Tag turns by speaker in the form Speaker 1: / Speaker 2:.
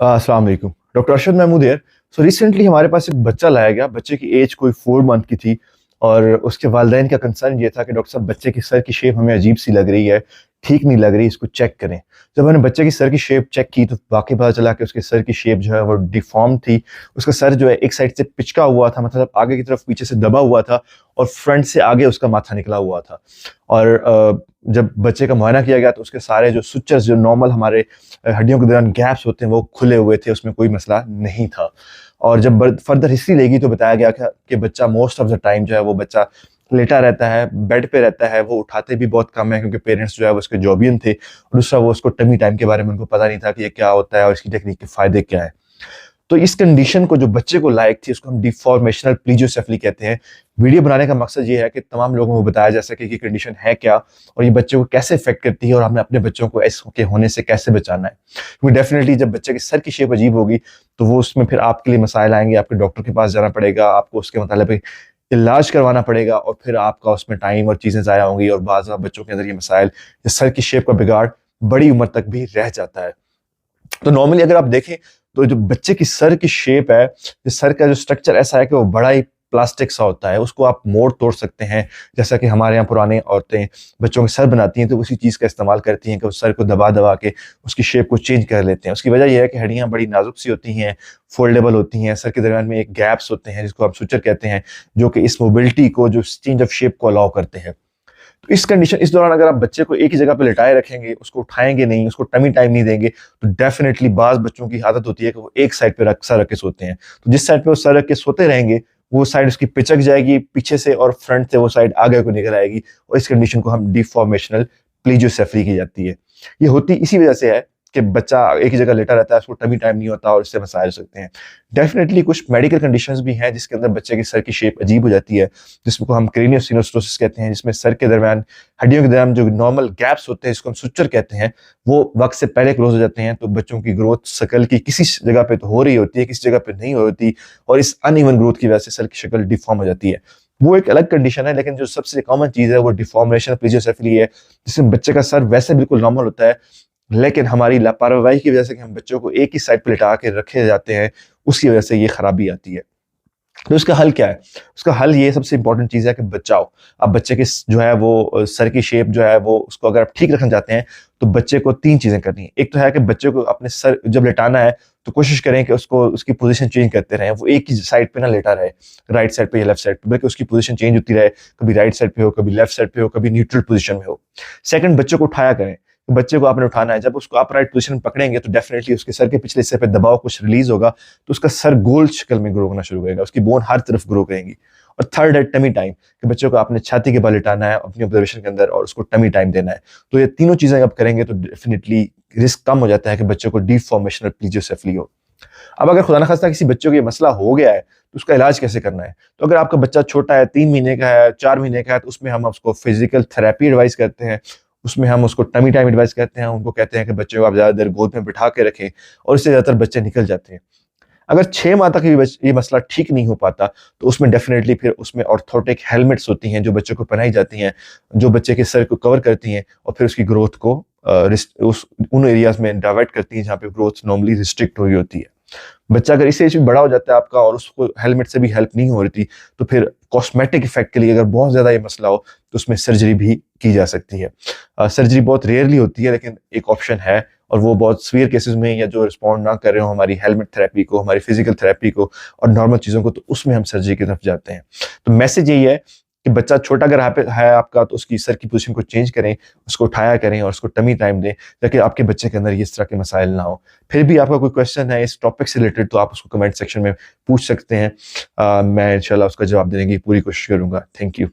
Speaker 1: अस्सलाम वालेकुम। Doctor Arshad Mahmood here. So recently हमारे पास एक बच्चा लाया गया। बच्चे की एज कोई 4 मंथ की थी और उसके वालिदैन का कंसर्न ये था कि डॉक्टर साहब बच्चे की सर की शेप हमें अजीब सी लग रही है, ठीक नहीं लग रही, इसको चेक करें। जब हमने बच्चे की सर की शेप चेक की तो वाकई पता चला कि उसके सर की शेप जो है वो डिफॉर्म थी। उसका सर जो है एक साइड से पिचका हुआ था, मतलब आगे की तरफ पीछे से दबा हुआ था और फ्रंट से आगे उसका माथा निकला हुआ था। और जब बच्चे का मुआयना किया गया तो उसके सारे जो सुचर्स जो नॉर्मल हमारे हड्डियों के दौरान गैप्स होते हैं वो खुले हुए थे, उसमें कोई मसला नहीं था। और जब फर्दर हिस्ट्री लेगी तो बताया गया कि बच्चा मोस्ट ऑफ द टाइम जो है वो बच्चा लेटा रहता है, बेड पे रहता है, वो उठाते भी बहुत कम है क्योंकि पेरेंट्स जो है वो उसके जॉबियन थे। और दूसरा वो उसको टमी टाइम के बारे में उनको पता नहीं था कि ये क्या होता है और इसकी टेक्निक के फायदे क्या है। तो इस कंडीशन को जो बच्चे को लायक थी उसको हम डिफॉर्मेशनल प्लीजियोसेफली कहते हैं। वीडियो बनाने का मकसद ये है कि तमाम लोगों को बताया जा सके कि कंडीशन है क्या और ये बच्चों को कैसे इफेक्ट करती है और हमें अपने बच्चों को इसके होने से कैसे बचाना है। क्योंकि डेफिनेटली जब बच्चे की सर की शेप अजीब होगी तो वो उसमें फिर आपके लिए मसाइल आएंगे, आपके डॉक्टर के पास जाना पड़ेगा, आपको उसके मतलब इलाज करवाना पड़ेगा और फिर आपका उसमें टाइम और चीजें ज़ाया होंगी और बाज़ बच्चों के अंदर ये मसाइल, ये सर की शेप का बिगाड़ बड़ी उम्र तक भी रह जाता है। तो नॉर्मली अगर आप देखें तो जो बच्चे की सर की शेप है, सर का जो स्ट्रक्चर ऐसा है कि वो बड़ा ही प्लास्टिक सा होता है, उसको आप मोड़ तोड़ सकते हैं। जैसा कि हमारे यहाँ पुराने औरतें बच्चों के सर बनाती हैं तो उसी चीज़ का इस्तेमाल करती हैं कि उस सर को दबा दबा के उसकी शेप को चेंज कर लेते हैं। उसकी वजह यह है कि हड्डियाँ बड़ी नाजुक सी होती हैं, फोल्डेबल होती हैं, सर के दरमियान में एक गैप्स होते हैं जिसको आप सुचर कहते हैं, जो कि इस मोबिलिटी को, जो चेंज ऑफ शेप को अलाउ करते हैं। तो इस दौरान अगर आप बच्चे को एक ही जगह पे लिटाए रखेंगे, उसको उठाएंगे नहीं, उसको टमी टाइम नहीं देंगे, तो डेफिनेटली बाज बच्चों की आदत होती है कि वो एक साइड पे सर रख के सोते हैं। तो जिस साइड पे वो सर रख के सोते रहेंगे वो साइड उसकी पिचक जाएगी पीछे से और फ्रंट से वो साइड आगे को निकल आएगी और इस कंडीशन को हम डिफॉर्मेशनल प्लीजियोसेफली की जाती है। ये होती इसी वजह से है कि बच्चा एक ही जगह लेटा रहता है, उसको टमी टाइम नहीं होता और इससे मसाइल हो सकते हैं। डेफिनेटली कुछ मेडिकल कंडीशंस भी हैं जिसके अंदर बच्चे की सर की शेप अजीब हो जाती है, जिसको हम क्रेनियोसिनोस्टोसिस कहते हैं, जिसमें सर के दरमियान, हड्डियों के दरमियान जो नॉर्मल गैप्स होते हैं जिसको हम सुचर कहते हैं, वो वक्त से पहले क्लोज हो जाते हैं। तो बच्चों की ग्रोथ शकल की किसी जगह पे तो हो रही होती है, किसी जगह पे नहीं होती और इस अनइवन ग्रोथ की वजह से सर की शक्ल डिफॉर्म हो जाती है। वो एक अलग कंडीशन है, लेकिन जो सबसे कॉमन चीज है वो डिफॉर्मेशन प्लीजियोसेफली है, जिसमें बच्चे का सर वैसे बिल्कुल नॉर्मल होता है लेकिन हमारी लापरवाही की वजह से कि हम बच्चों को एक ही साइड पे लिटा के रखे जाते हैं, उसकी वजह से ये खराबी आती है। तो उसका हल क्या है? उसका हल ये सबसे इंपॉर्टेंट चीज़ है कि बचाओ। आप बच्चे के जो है वो सर की शेप जो है वो उसको अगर आप ठीक रखना चाहते हैं तो बच्चे को 3 चीज़ें करनी है। एक तो है कि बच्चे को अपने सर जब लिटाना है तो कोशिश करें कि उसको उसकी पोज़ीशन चेंज करते रहें। वो एक ही साइड पे ना लेटा रहे, राइट साइड पे या लेफ्ट साइड पे, बल्कि उसकी पोज़ीशन चेंज होती रहे। कभी राइट साइड पे हो, कभी लेफ्ट साइड पे हो, कभी न्यूट्रल पोज़ीशन में हो। सेकंड, बच्चे को उठाया करें। बच्चे को आपने उठाना है, जब उसको अपराइट पोजीशन में पकड़ेंगे तो डेफिनेटली उसके सर के पिछले हिस्से पे दबाव कुछ रिलीज होगा तो उसका सर गोल शक्ल में ग्रो होना शुरू करेगा, उसकी बोन हर तरफ ग्रो करेंगी। और थर्ड है टमी टाइम, कि बच्चों को आपने छाती के बल लिटाना है अपनी ऑब्जर्वेशन के अंदर और उसको टमी टाइम देना है। तो ये तीनों चीजें आप करेंगे तो डेफिनेटली रिस्क कम हो जाता है कि बच्चों को डिफॉर्मेशनल प्लीजियोसेफली हो। अब अगर खुदा न खास्ता किसी बच्चों को ये मसला हो गया है तो उसका इलाज कैसे करना है? तो अगर आपका बच्चा छोटा है, 3 महीने का है, 4 महीने का है, तो उसमें हम उसको फिजिकल थेरेपी एडवाइस करते हैं। उसमें हम उसको टमी टाइम एडवाइस करते हैं। उनको कहते हैं कि बच्चे को आप ज़्यादा देर गोद में बिठा के रखें और इससे ज़्यादातर बच्चे निकल जाते हैं। अगर 6 माह तक ये मसला ठीक नहीं हो पाता तो उसमें डेफिनेटली फिर उसमें ऑर्थोटिक हेलमेट्स होती हैं जो बच्चों को पहनाई जाती हैं, जो बच्चे के सर को कवर करती हैं और फिर उसकी ग्रोथ को उन एरियाज में डाइवर्ट करती हैं जहाँ पे ग्रोथ नॉर्मली रिस्ट्रिक्ट हुई होती है। बच्चा अगर इस एज में बड़ा हो जाता है आपका और उसको हेलमेट से भी हेल्प नहीं हो रही थी तो फिर कॉस्मेटिक इफेक्ट के लिए अगर बहुत ज्यादा ये मसला हो तो उसमें सर्जरी भी की जा सकती है। सर्जरी बहुत रेयरली होती है लेकिन एक ऑप्शन है और वो बहुत सीवियर केसेस में या जो रिस्पॉन्ड ना कर रहे हो हमारी हेलमेट थेरेपी को, हमारी फिजिकल थेरेपी को और नॉर्मल चीज़ों को, तो उसमें हम सर्जरी की तरफ जाते हैं। तो मैसेज यही है कि बच्चा छोटा अगर है आपका तो उसकी सर की पोजीशन को चेंज करें, उसको उठाया करें और उसको टमी टाइम दें ताकि आपके बच्चे के अंदर इस तरह के मसाइल ना हो। फिर भी आपका कोई क्वेश्चन है इस टॉपिक से रिलेटेड तो आप उसको कमेंट सेक्शन में पूछ सकते हैं। मैं इंशाल्लाह उसका जवाब देने की पूरी कोशिश करूंगा। Thank you.